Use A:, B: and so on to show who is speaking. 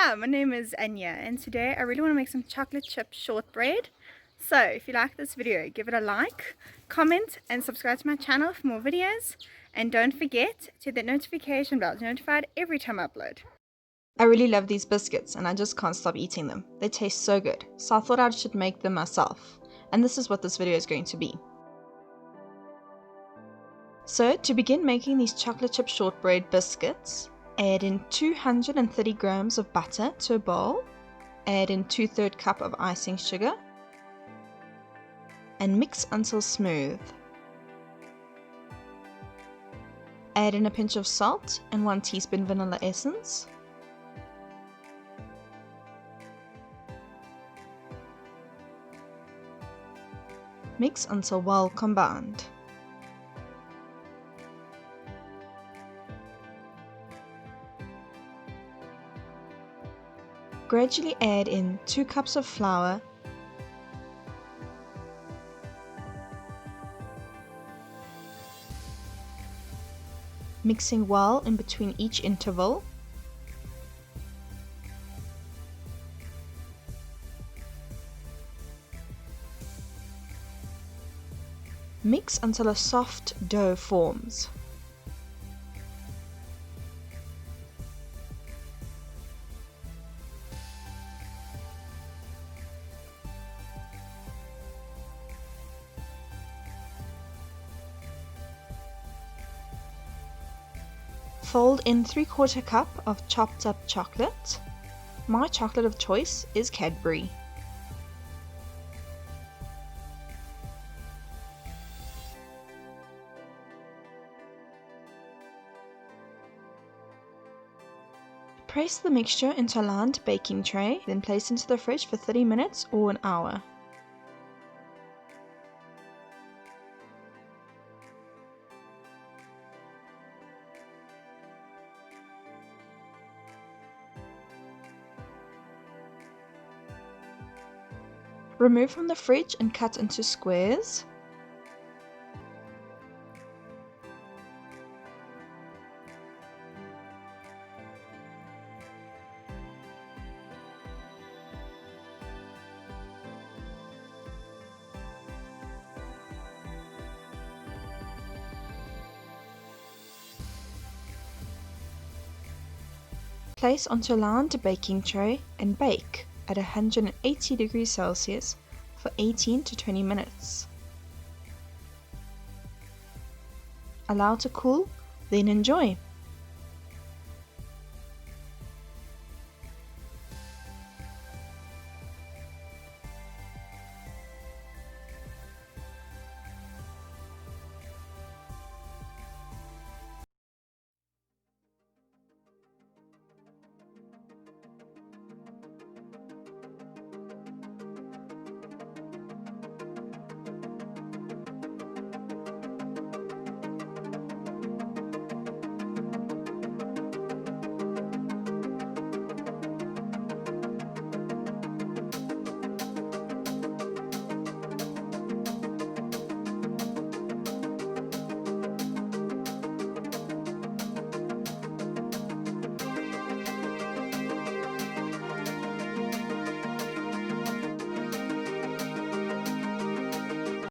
A: Hi, my name is Anya and today I really want to make some chocolate chip shortbread. So if you like this video, give it a like, comment and subscribe to my channel for more videos, and don't forget to hit that notification bell to be notified every time I upload.
B: I really love these biscuits and I just can't stop eating them. They taste so good, so I thought I should make them myself. And this is what this video is going to be. So to begin making these chocolate chip shortbread biscuits, add in 230 grams of butter to a bowl, add in 2/3 cup of icing sugar, and mix until smooth. Add in a pinch of salt and 1 teaspoon vanilla essence. Mix until well combined. Gradually add in 2 cups of flour, mixing well in between each interval. Mix until a soft dough forms. Fold in 3/4 cup of chopped up chocolate. My chocolate of choice is Cadbury. Press the mixture into a lined baking tray, then place into the fridge for 30 minutes or an hour. Remove from the fridge and cut into squares. Place onto a lined baking tray and bake at 180 degrees Celsius for 18 to 20 minutes. Allow to cool, then enjoy.